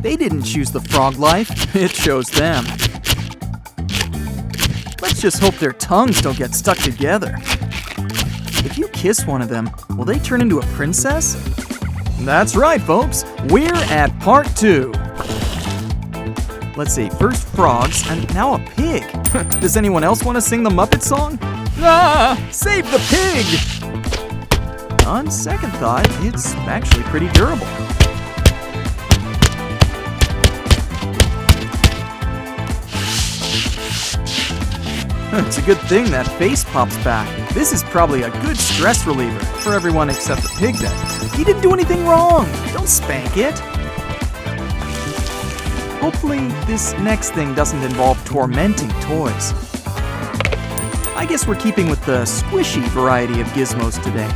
They didn't choose the frog life, it chose them. Let's just hope their tongues don't get stuck together. If you kiss one of them, will they turn into a princess? That's right, folks. We're at part 2. Let's see, first frogs, and now a pig. Does anyone else want to sing the Muppet song? Ah, save the pig! On second thought, it's actually pretty durable. It's a good thing that face pops back. This is probably a good stress reliever for everyone except the pig then. He didn't do anything wrong. Don't spank it. Hopefully, this next thing doesn't involve tormenting toys. I guess we're keeping with the squishy variety of gizmos today.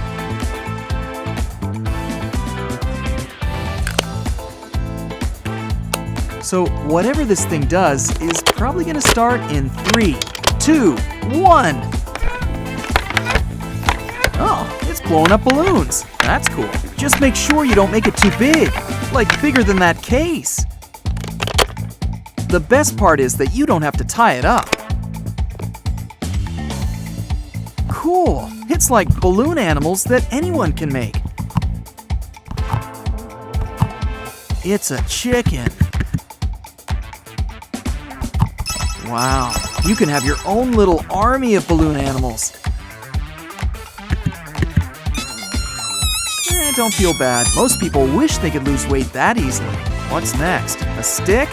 So whatever this thing does is probably going to start in 3, 2, 1. Oh, it's blowing up balloons. That's cool. Just make sure you don't make it too big, like bigger than that case. The best part is that you don't have to tie it up. Cool. It's like balloon animals that anyone can make. It's a chicken. Wow, you can have your own little army of balloon animals. Don't feel bad. Most people wish they could lose weight that easily. What's next? A stick?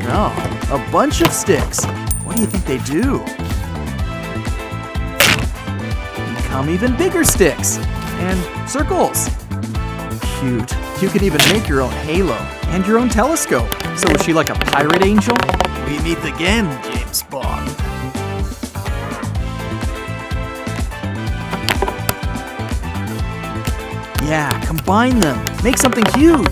No, a bunch of sticks. What do you think they do? Become even bigger sticks. And circles. Cute. You can even make your own halo and your own telescope. So is she like a pirate angel? We meet again, James Bond. Yeah, combine them. Make something huge.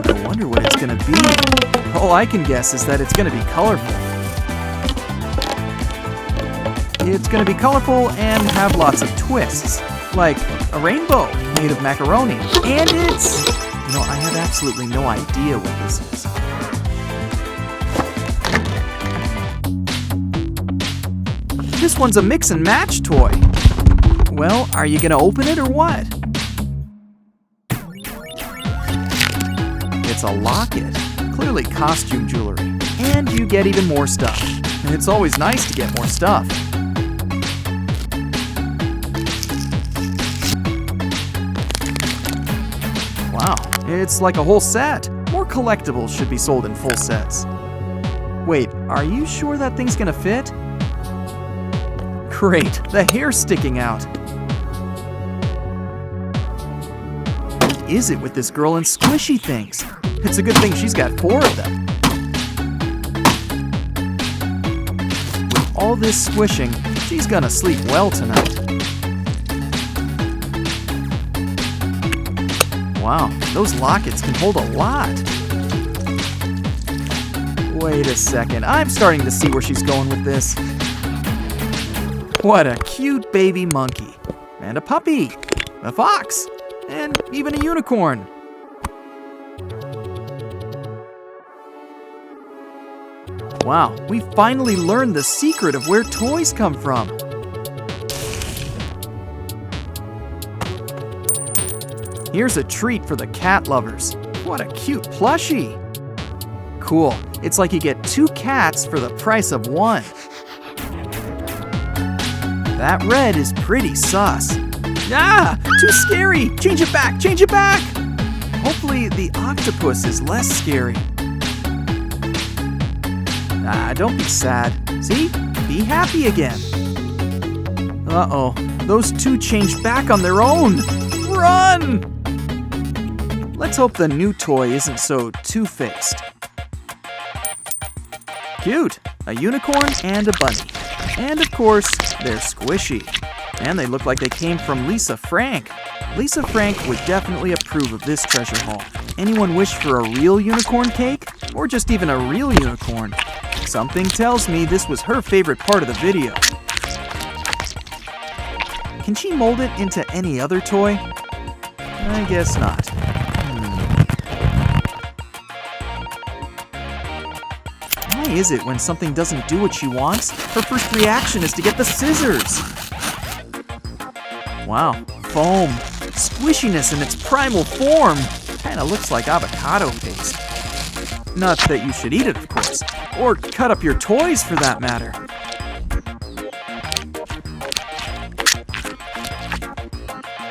I wonder what it's gonna be. All I can guess is that it's gonna be colorful. It's gonna be colorful and have lots of twists, like a rainbow made of macaroni. And it's... I have absolutely no idea what this is. This one's a mix and match toy. Well, are you gonna open it or what? It's a locket, clearly costume jewelry. And you get even more stuff. It's always nice to get more stuff. Wow, it's like a whole set. More collectibles should be sold in full sets. Wait, are you sure that thing's gonna fit? Great, the hair's sticking out. What is it with this girl and squishy things? It's a good thing she's got 4 of them. With all this squishing, she's gonna sleep well tonight. Wow, those lockets can hold a lot. Wait a second, I'm starting to see where she's going with this. What a cute baby monkey. And a puppy. A fox. And even a unicorn. Wow, we finally learned the secret of where toys come from. Here's a treat for the cat lovers. What a cute plushie. Cool, it's like you get 2 cats for the price of 1. That red is pretty sus. Ah, too scary. Change it back, change it back. Hopefully the octopus is less scary. Ah, don't be sad. See? Be happy again. Uh-oh, those 2 changed back on their own. Run! Let's hope the new toy isn't so two-faced. Cute, a unicorn and a bunny. And of course, they're squishy. And they look like they came from Lisa Frank. Lisa Frank would definitely approve of this treasure haul. Anyone wish for a real unicorn cake? Or just even a real unicorn? Something tells me this was her favorite part of the video. can she mold it into any other toy? I guess not. Why is it when something doesn't do what she wants, her first reaction is to get the scissors? Wow, foam. Squishiness in its primal form. Kinda looks like avocado paste. Not that you should eat it, of course. Or cut up your toys, for that matter.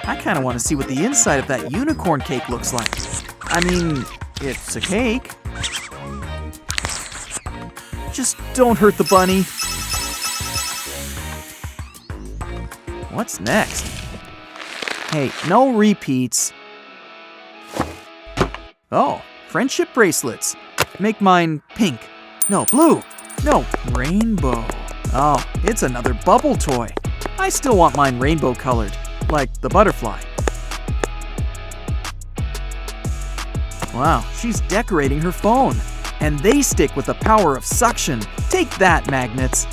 I kinda wanna see what the inside of that unicorn cake looks like. I mean, it's a cake. Just don't hurt the bunny. What's next? Hey, no repeats. Oh, friendship bracelets. Make mine pink. No, blue. No, rainbow. Oh, it's another bubble toy. I still want mine rainbow colored, like the butterfly. Wow, she's decorating her phone. And they stick with the power of suction. Take that, magnets.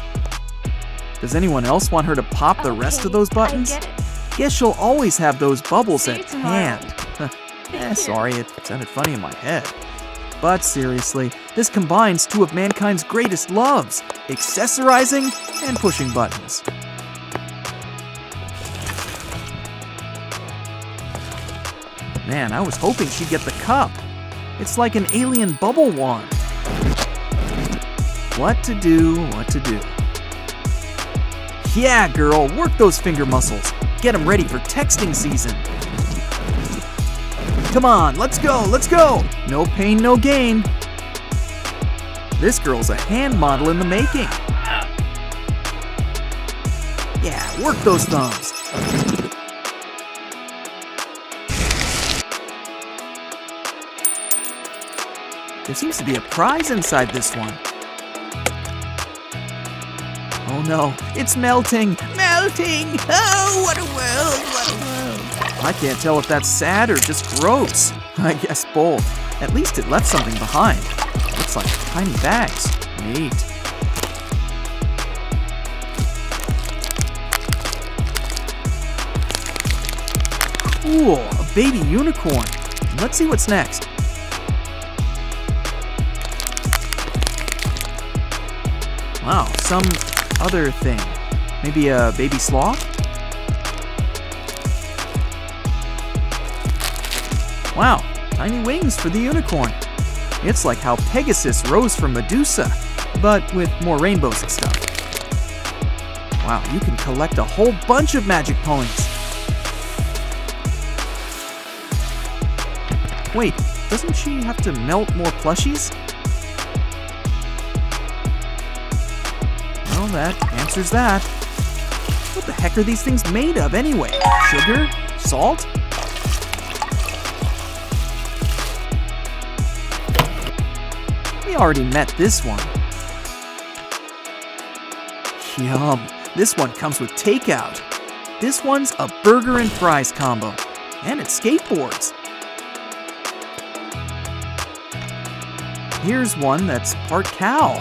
Does anyone else want her to pop the rest of those buttons? I get it. Guess she'll always have those bubbles See you at tomorrow. hand. Sorry, it sounded funny in my head. But seriously, this combines two of mankind's greatest loves, accessorizing and pushing buttons. Man, I was hoping she'd get the cup. It's like an alien bubble wand. What to do, what to do. Yeah, girl, work those finger muscles. Get them ready for texting season. Come on, let's go, let's go. No pain, no gain. This girl's a hand model in the making. Yeah, work those thumbs. There seems to be a prize inside this one. Oh no, it's melting! Melting! Oh, what a world, what a world! I can't tell if that's sad or just gross. I guess both. At least it left something behind. Looks like tiny bags. Neat. Cool, a baby unicorn. Let's see what's next. Wow, some other thing. Maybe a baby sloth? Wow, tiny wings for the unicorn. It's like how Pegasus rose from Medusa, but with more rainbows and stuff. Wow, you can collect a whole bunch of magic points. Wait, doesn't she have to melt more plushies? Well, that answers that. What the heck are these things made of anyway? Sugar? Salt? We already met this one. Yum. This one comes with takeout. This one's a burger and fries combo. And it skateboards. Here's one that's part cow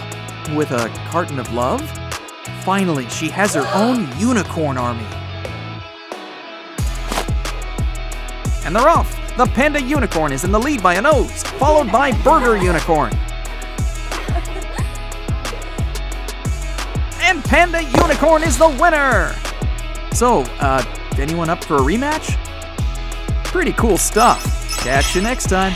with a carton of love. Finally, she has her own unicorn army. And they're off! The panda unicorn is in the lead by a nose, followed by burger unicorn. And panda unicorn is the winner! So, anyone up for a rematch? Pretty cool stuff. Catch you next time.